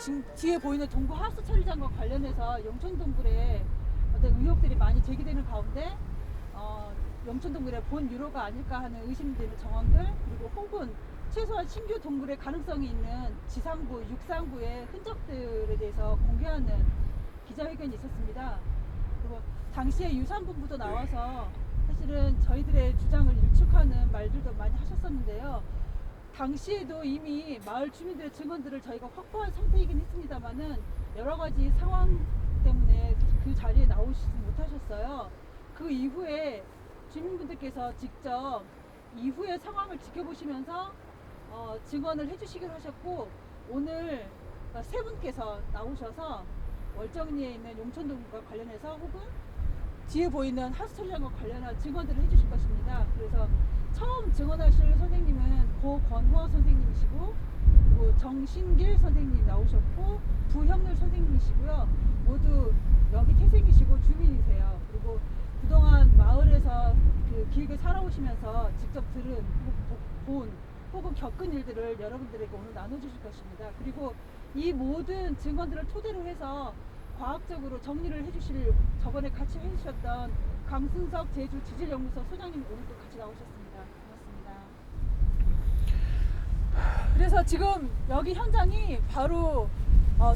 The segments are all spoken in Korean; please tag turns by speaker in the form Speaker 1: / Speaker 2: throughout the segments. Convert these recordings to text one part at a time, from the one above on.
Speaker 1: 지금 뒤에 보이는 동구 하우스 처리장과 관련해서 영천동굴에 어떤 의혹들이 많이 제기되는 가운데 영천동굴의 본 유로가 아닐까 하는 의심되는 정황들, 그리고 혹은 최소한 신규 동굴의 가능성이 있는 지상부, 육상부의 흔적들에 대해서 공개하는 기자회견이 있었습니다. 그리고 당시에 유산분부도 나와서 사실은 저희들의 주장을 일축하는 말들도 많이 하셨었는데요. 당시에도 이미 마을 주민들의 증언들을 저희가 확보한 상태이긴 했습니다만은 여러 가지 상황 때문에 그 자리에 나오시지 못하셨어요. 그 이후에 주민분들께서 직접 이후의 상황을 지켜보시면서 증언을 해주시기로 하셨고, 오늘 세 분께서 나오셔서 월정리에 있는 용천동굴과 관련해서 혹은 뒤에 보이는 하수처리장과 관련한 증언들을 해주실 것입니다. 그래서 처음 증언하실 선생님은 고권호 선생님이시고, 그리고 정신길 선생님 나오셨고, 부형률 선생님이시고요. 모두 여기 태생이시고 주민이세요. 그리고 그동안 마을에서 그 길게 살아오시면서 직접 들은, 본, 혹은 겪은 일들을 여러분들에게 오늘 나눠주실 것입니다. 그리고 이 모든 증언들을 토대로 해서 과학적으로 정리를 해주실, 저번에 같이 해주셨던 강승석 제주 지질연구소 소장님 오늘도 같이 나오셨습니다. 고맙습니다. 그래서 지금 여기 현장이 바로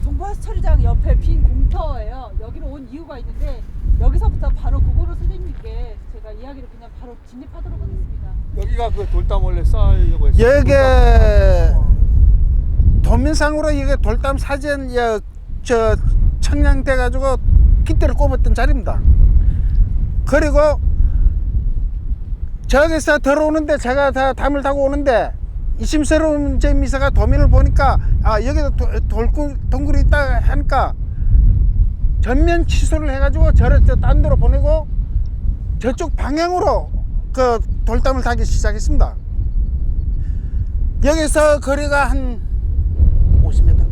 Speaker 1: 동부하수 처리장 옆에 빈 공터예요. 여기로 온 이유가 있는데 여기서부터 바로 고고로 선생님께 제가 이야기를 그냥 바로 진입하도록 하겠습니다.
Speaker 2: 여기가 그 돌담 원래 쌓으려고 했어요.
Speaker 3: 여기 도면상으로 이게 돌담 사전 저 청량돼 가지고 깃대를 꼽았던 자리입니다. 그리고 저기서 들어오는데 제가 다 담을 타고 오는데 이심스러운 점이 있어가 도면을 보니까 여기도 동굴이 있다 하니까 전면 취소를 해가지고 저를 딴 데로 보내고 저쪽 방향으로 그 돌담을 타기 시작했습니다. 여기서 거리가 한 50m.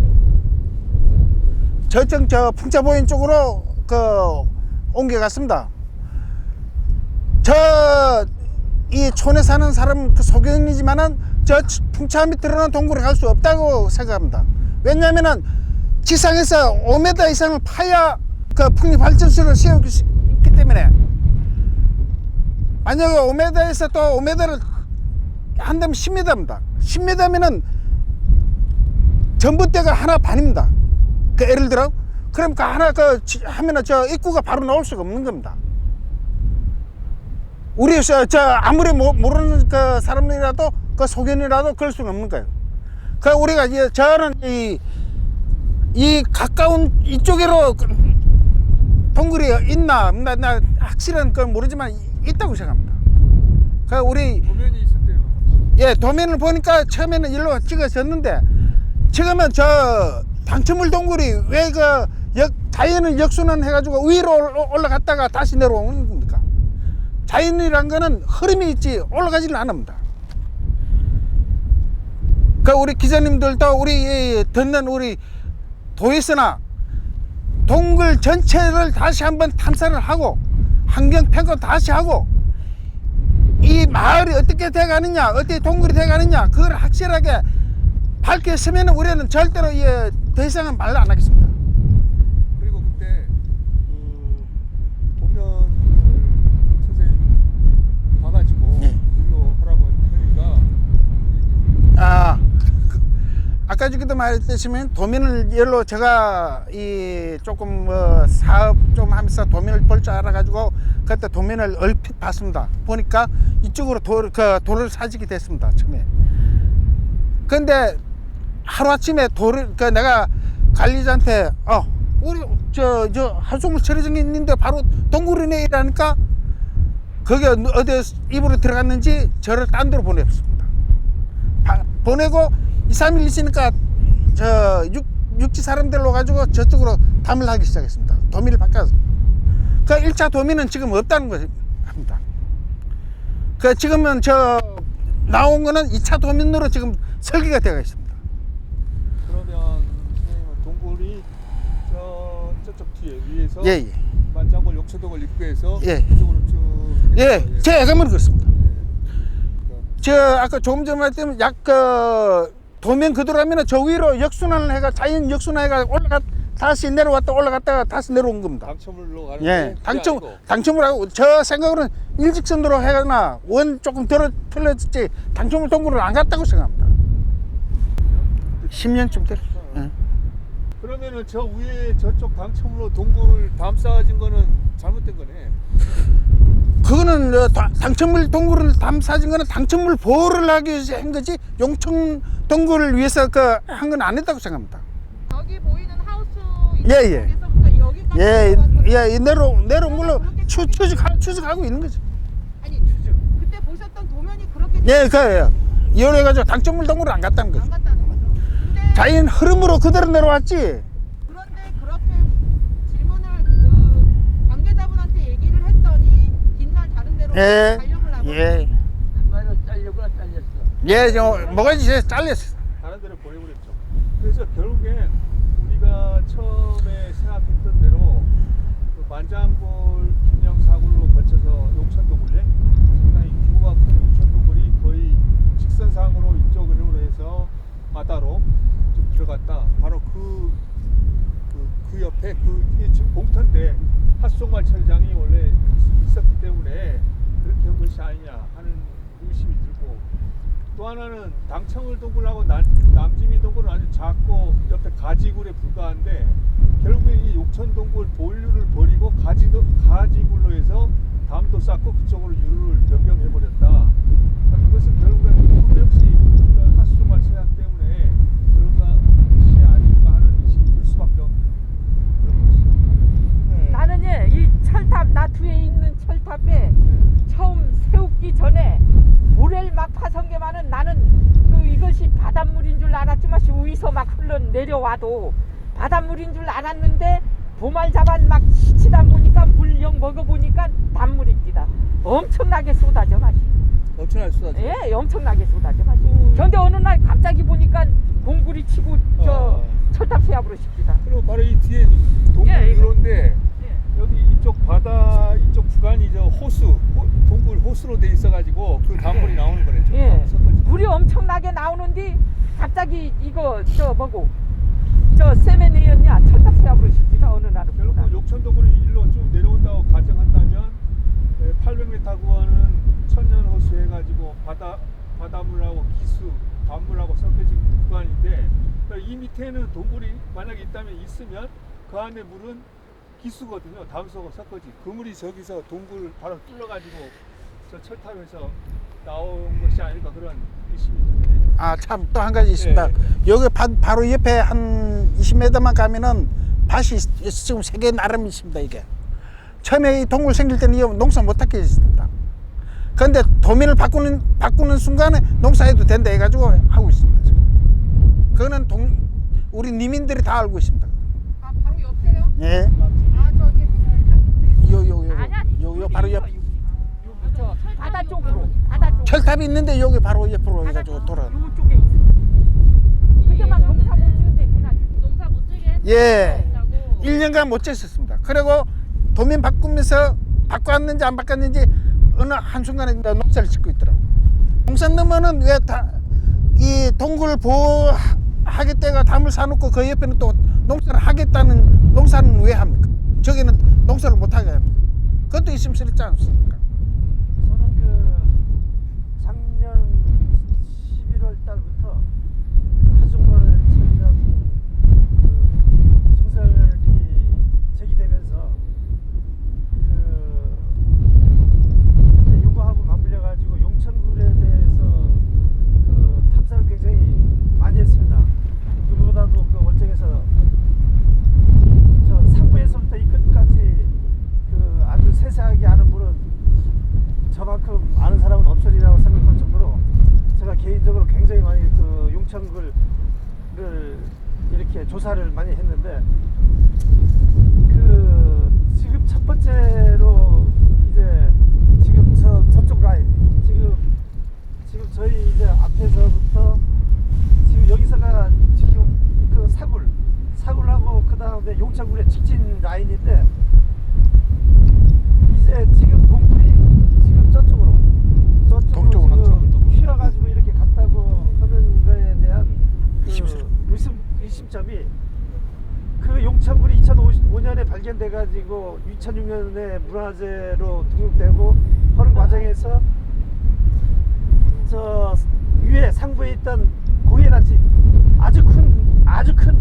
Speaker 3: 저쪽 저 풍차보인 쪽으로 옮겨갔습니다. 이 촌에 사는 사람 소견이지만은 저 풍차 밑으로는 동굴에 갈 수 없다고 생각합니다. 왜냐면은 지상에서 5m 이상을 파야 그 풍力발전소를 세우기 때문에, 만약에 5m에서 또 5m를 한다면 10m입니다. 10m면은 전봇대가 하나 반입니다. 예를 들어, 그럼 그 하나 하면은 저 입구가 바로 나올 수가 없는 겁니다. 우리 아무리 모르는 그 사람이라도 그 소견이라도 그럴 수는 없는 거예요. 그 우리가 저는 이 가까운 이쪽으로 동굴이 있나 없나 나 확실한 건 모르지만 있다고 생각합니다. 그 우리
Speaker 2: 도면이 있었대요.
Speaker 3: 예, 도면을 보니까 처음에는 일로 찍어졌는데 지금은 저 당첨물 동굴이 왜 자연을 역순환 해가지고 위로 올라갔다가 다시 내려오는 겁니까? 자연이란 거는 흐름이 있지 올라가지는 않습니다. 그 우리 기자님들도 우리 듣는 우리 도에서나 동굴 전체를 다시 한번 탐사를 하고 환경 평가 다시 하고 이 마을이 어떻게 돼가느냐, 어떻게 동굴이 돼가느냐, 그걸 확실하게 밝혔으면 우리는 절대로 더 이상은 말을 안 하겠습니다.
Speaker 2: 그리고 그때 도면을 선생님 봐가지고 일로 하라고 하니까
Speaker 3: 아까 저기도 말했듯이 도면을 열로 제가 조금 사업 좀 하면서 도면을 볼 줄 알아가지고 그때 도면을 얼핏 봤습니다. 보니까 이쪽으로 돌을 사지게 됐습니다. 처음에. 근데 하루아침에 내가 관리자한테 우리 저 하수물 처리장이 있는데 바로 동굴이네 이라니까 거기 어디 입으로 들어갔는지 저를 딴 데로 보냈습니다. 보내고 2, 3일 있으니까 육지 사람들로 가지고 저쪽으로 담을 하기 시작했습니다. 도미를 바꿔서. 그 1차 도미는 지금 없다는 겁니다. 그 지금은 나온 거는 2차 도면으로 지금 설계가 되어 있습니다.
Speaker 2: 그러면 선생님은 동굴이 저쪽 뒤에 위에서
Speaker 3: 예.
Speaker 2: 만장골 욕초동을 입구해서
Speaker 3: 예.
Speaker 2: 이쪽으로 쭉
Speaker 3: 제 예감은 그렇습니다.
Speaker 2: 예.
Speaker 3: 아까 조금 전에 말했던 약 도면 그대로 하면 저 위로 역순환을 해가 자연 역순환해가 다시 내려왔다 올라갔다가 다시 내려온 겁니다.
Speaker 2: 당첨물로 가는데
Speaker 3: 예,
Speaker 2: 그게 아니고.
Speaker 3: 당첨을 하고 저 생각으로는 일직선으로 해가나 원 조금 덜 틀렸지 당첨을 동굴을 안 갔다고 생각합니다. 10년쯤 됐어. 예.
Speaker 2: 그러면은 저 위에 저쪽 당첨으로 동굴 담쌓아진 거는 잘못된 거네.
Speaker 3: 그거는 당첨물 동굴을 담쌓아진 거는 당첨물 보호를 하기 위해서 한 거지 용천 동굴을 위해서 그 한 건 안 했다고 생각합니다.
Speaker 1: 여기 보이는 하우스
Speaker 3: 예.
Speaker 1: 쪽에서부터 여기까지
Speaker 3: 예, 내려온 걸로 추측하고 있는 거지.
Speaker 1: 아니 그때 보셨던 도면이 그렇게
Speaker 3: 예, 그래요. 이래가지고 당첨물 동굴을 안 갔다는 거지.
Speaker 1: 안 갔다는 거죠. 근데
Speaker 3: 자연 흐름으로 그대로 내려왔지.
Speaker 1: 그런데 그렇게 질문을 그 관계자분한테 얘기를 했더니 뒷날 다른 데로
Speaker 3: 예,
Speaker 1: 가려고 하고
Speaker 3: 예,
Speaker 4: 말로 잘렸구나 잘렸어.
Speaker 3: 예, 뭐가지 잘렸어.
Speaker 2: 다른 데로 보내버렸죠. 그래서 결국엔 우리가 처음에 생각했던 대로 그 만장굴 김영사굴로 거쳐서 용천동굴에 상당히 규모가 큰 용천동굴이 거의 직선상으로 이쪽으로 해서 바다로 좀 들어갔다. 바로 그 옆에 이게 지금 공터인데 핫송말 철장이 원래 있었기 때문에 그렇게 한 것이 아니냐 하는 의심이 들고, 또 하나는 당첨을 동굴하고 남지미 동굴은 아주 작고 옆에 가지굴에 불과한데 결국에 이 용천 동굴 본류를 버리고 가지굴로 해서 담도 쌓고 그쪽으로 유를 변경해 버렸다. 그것은 결국엔 그거 역시 이런 핫송말 철장 때문에 그런 것이 아닐까 하는 의심이 들 수밖에 없는 그런 것이죠. 네.
Speaker 4: 나는 이 철탑 나 뒤에 있는 철탑에 처음 세우기 전에 모래를 막 파선 게만은 나는 이것이 바닷물인 줄 알았지만 위에서 막 흘러 내려와도 바닷물인 줄 알았는데 보말 잡아 막 시치다 보니까 물영 먹어보니까 단물입니다. 엄청나게 쏟아져 맛이.
Speaker 2: 엄청나게 쏟아져.
Speaker 4: 예, 엄청나게 쏟아져 맛이. 그런데 어느 날 갑자기 보니까 공구리 치고 저 철탑 세압으로 십니다.
Speaker 2: 그리고 바로 이 뒤에 동굴
Speaker 4: 예, 이거.
Speaker 2: 유로인데 여기 이쪽 바다 이쪽 구간이 저 동굴 호수로 돼 있어가지고 그 단물이 나오는 거네.
Speaker 4: 예, 물이 엄청나게 나오는데 갑자기 이거 저 세면이었냐 철탑 세압으로 십니다. 어느 날은
Speaker 2: 결국 용천동굴이 일로 쭉 내려온다고 가정한다면 800m 구간은 천년호수 해가지고 바닷물하고 기수, 단물하고 섞여진 구간인데 이 밑에는 동굴이 만약에 있으면 그 안에 물은 기수거든요. 담수하고 섞어지. 그 물이 저기서 동굴 바로 뚫려가지고 저 철탑에서 나온 것이 아닐까 그런 의심이 드네요.
Speaker 3: 아, 참 또 한 가지 있습니다.
Speaker 2: 예.
Speaker 3: 여기 바로 옆에 한 20m만 가면은 밭이 지금 3개 나름 있습니다. 이게 처음에 이 동굴 생길 때는 이 농사 못하게 했습니다. 그런데 도면을 바꾸는 순간에 농사해도 된다 해가지고 하고 있습니다. 지금. 그거는 우리 니민들이 다 알고 있습니다.
Speaker 1: 아 바로 옆에요?
Speaker 3: 예.
Speaker 1: 아 저기 해녀
Speaker 3: 요 바로 옆
Speaker 4: 저 바다 쪽으로
Speaker 3: 철탑이 있는데 여기 바로 옆으로 해가지고 돌아.
Speaker 4: 이쪽에 있어. 그때만 농사 못 지는데 그냥
Speaker 1: 농사 못 지게
Speaker 3: 예.
Speaker 1: 했다고.
Speaker 3: 1년간 못 쳤었습니다. 그리고 도면 바꾸면서 바꿨는지 안 바꿨는지 어느 한순간에 농사를 짓고 있더라고요. 농사 넣으면은 왜 이 동굴 보호하겠다가 담을 사놓고 그 옆에는 또 농사를 하겠다는 농사는 왜 합니까? 저기는 농사를 못하게 합니다. 그것도 있으면 싫지 않습니까?
Speaker 5: 저는 그 작년 11월 달부터 그 하중물 철장 그 증설이 제기되면서 그 요구하고 맞물려 가지고 용천굴에 대해서 그 탐사를 굉장히 많이 했습니다. 누구보다도 그 월정에서 저 상부에서부터 이 끝까지 그 아주 세세하게 아는 분은 저만큼 아는 사람은 없으리라고 생각할 정도로 제가 개인적으로 굉장히 많이 그 용천굴을 이렇게 조사를 많이 했는데 그 지금 첫 번째로 이제 지금 저쪽 라인 지금 저희 이제 앞에서부터 지금 여기서가 지금 그 사굴하고 그 다음에 용천굴의 직진 라인인데 이제 지금 동굴이 지금 저쪽으로
Speaker 3: 동쪽으로
Speaker 5: 지금 휘어가지고 이렇게 갔다고 하는 거에 대한 2006년에 문화재로 등록되고 하는 과정에서 저 위에 상부에 있던 공예단지 아주 큰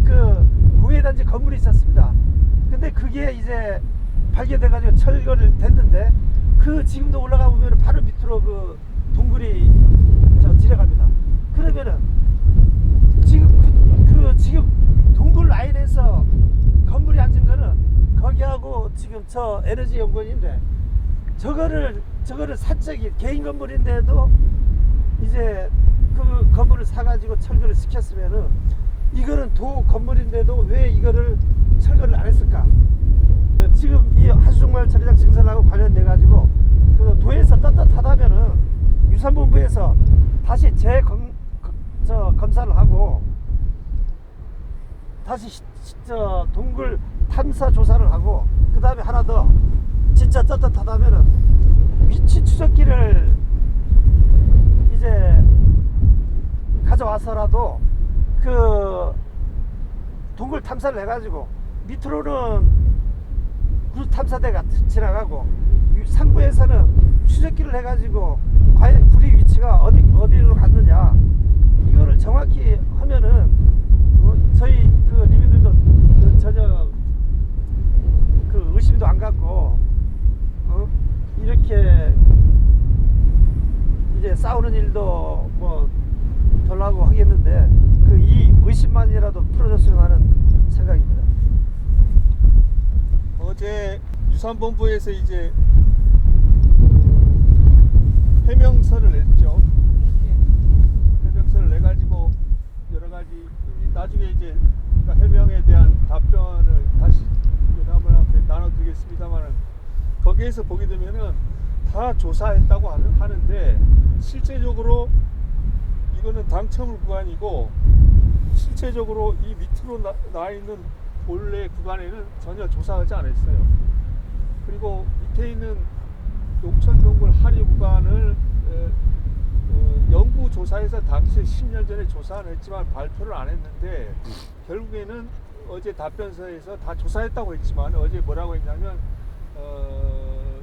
Speaker 5: 그 공예단지 건물이 있었습니다. 근데 그게 이제 발견돼 가지고 철거를 됐는데 그 지금도 올라가 보면 바로 밑으로 그 동굴이 지나갑니다. 그러면은 지금 동굴 라인에서 건물이 앉은 거는 거기하고 지금 저 에너지 연구원인데 저거를 사적인 개인 건물인데도 이제 그 건물을 사가지고 철거를 시켰으면은 이거는 도 건물인데도 왜 이거를 철거를 안 했을까? 지금 이 하수종말 처리장 증설하고 관련돼 가지고 그 도에서 떳떳하다면은 유산본부에서 다시 검사를 하고 다시 동굴 탐사 조사를 하고 그 다음에 하나 더 진짜 떳떳하다면은 위치 추적기를 이제 가져와서라도 그 동굴 탐사를 해가지고 밑으로는 구 탐사대가 지나가고 상부에서는 추적기를 해가지고 과연 굴이 위치가 어디로 갔느냐 이거를 정확히 하면은 저희 그 리민들도 전혀 그 의심도 안 갖고 이렇게 이제 싸우는 일도 뭐 덜 하고 하겠는데 그 이 의심만이라도 풀어줬으면 하는 생각입니다.
Speaker 2: 어제 유산본부에서 이제 해명서를 냈죠. 해명서를 내가지고 여러 가지 나중에 이제 해명에 대한 답변을 다시 여러분 앞에 나눠드리겠습니다만은 거기에서 보게 되면은 다 조사했다고 하는데 실제적으로 이거는 당첨을 구간이고 실제적으로 이 밑으로 나 있는 본래 구간에는 전혀 조사하지 않았어요. 그리고 밑에 있는 용천동굴 하류 구간을 연구 조사에서 당시에 10년 전에 조사는 했지만 발표를 안 했는데 결국에는 어제 답변서에서 다 조사했다고 했지만 어제 뭐라고 했냐면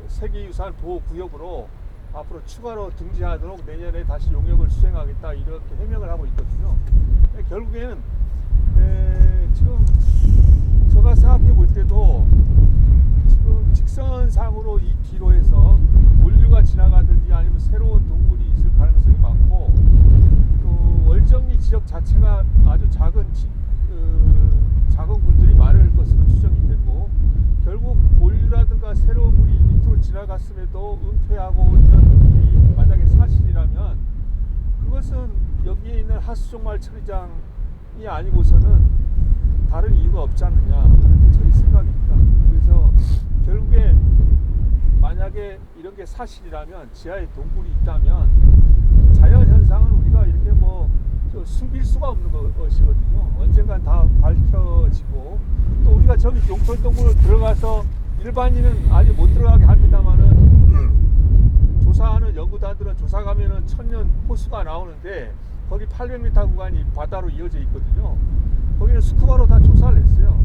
Speaker 2: 세계유산 보호구역으로 앞으로 추가로 등재하도록 내년에 다시 용역을 수행하겠다 이렇게 해명을 하고 있거든요. 결국에는 지금 제가 생각해 볼 때도 지금 직선상으로 이 뒤로 해서 물류가 지나가든지 아니면 새로운 동굴이 있을 가능성이 많고 또 월정리 지역 자체가 아주 작은 굴들이 많을 것으로 추정이 되고 결국 본류라든가 새로운 물이 밑으로 지나갔음에도 은폐하고 이런 일이 만약에 사실이라면 그것은 여기에 있는 하수종말 처리장이 아니고서는 다른 이유가 없지 않느냐 하는 게 저희 생각입니다. 그래서 결국에 만약에 이런 게 사실이라면 지하에 동굴이 있다면 자연현상은 우리가 이렇게 뭐 숨길 수가 없는 것이거든요. 언젠간 다 밝혀지고 또 우리가 저기 용천동굴 들어가서 일반인은 아직 못 들어가게 합니다만은 조사하는 연구단들은 조사 가면은 1000년 호수가 나오는데 거기 800m 구간이 바다로 이어져 있거든요. 거기는 스쿠바로 다 조사를 했어요.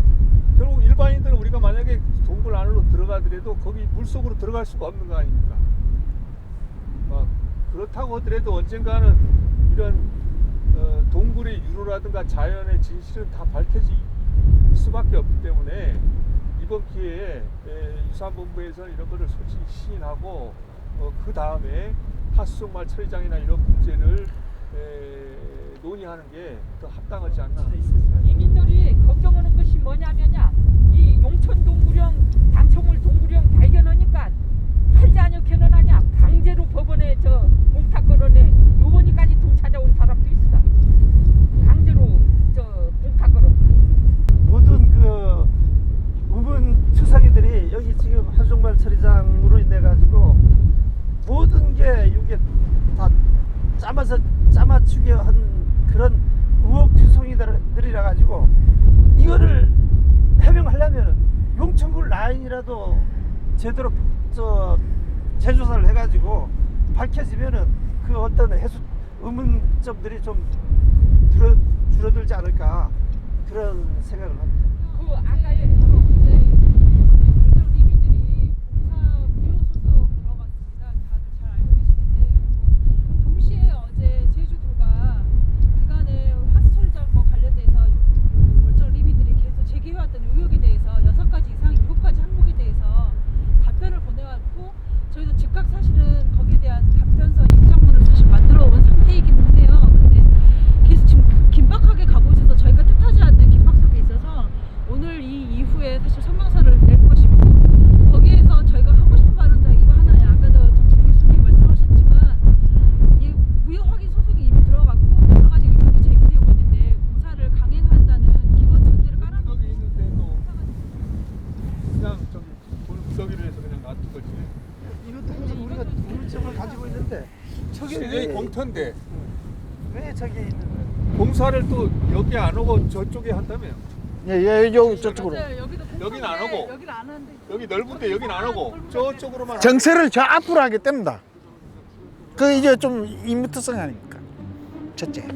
Speaker 2: 결국 일반인들은 우리가 만약에 동굴 안으로 들어가더라도 거기 물속으로 들어갈 수가 없는 거 아닙니까? 그렇다고 하더라도 언젠가는 이런 동굴의 유로라든가 자연의 진실은 다 밝혀질 수밖에 없기 때문에 이번 기회에 유산본부에서 이런 것을 솔직히 시인하고 그 다음에 하수종말 처리장이나 이런 문제를 논의하는 게 더 합당하지 않나.
Speaker 4: 이민들이 걱정하는 것이 뭐냐면야 이 용천동굴형 당첨물 동굴형 발견하니까 팔지 않을게는 하냐 강제로 법원에 저 공탁 걸어내 요번이까지 돈 찾아온 사람도 있어. 강제로 저 공탁 걸어.
Speaker 5: 모든 그 우문 투성이들이 여기 지금 하수종말 처리장으로 인해 가지고 모든 게 이게 다 짜맞추게 한 그런 의혹 투성이들이라 가지고 이거를 해명하려면 용천굴 라인이라도 제대로 재조사를 해가지고 밝혀지면은 그 어떤 의문점들이 좀 줄어들지 않을까 그런 생각을 합니다.
Speaker 4: 그 아까에
Speaker 1: 얼정 리미들이
Speaker 2: 없어기로 해서 그냥 놔둔 거지.
Speaker 5: 이것도 항상 우리가 우물점을 가지고 있는데 저게
Speaker 2: 여기
Speaker 5: 왜,
Speaker 2: 공터인데
Speaker 5: 왜 저기 있는 거야?
Speaker 2: 공사를 또 여기 안 오고 저쪽에 한다며요.
Speaker 3: 예, 저쪽으로.
Speaker 1: 맞아요. 여기도
Speaker 2: 여기는 안
Speaker 1: 공터인데
Speaker 2: 오고.
Speaker 1: 여기는 안 하는데
Speaker 2: 여기 넓은데 여기는 안 오고 저쪽으로만.
Speaker 3: 정세를 저 앞으로 하기 때문이다. 그 이제 좀 이미터성 아닙니까? 첫째.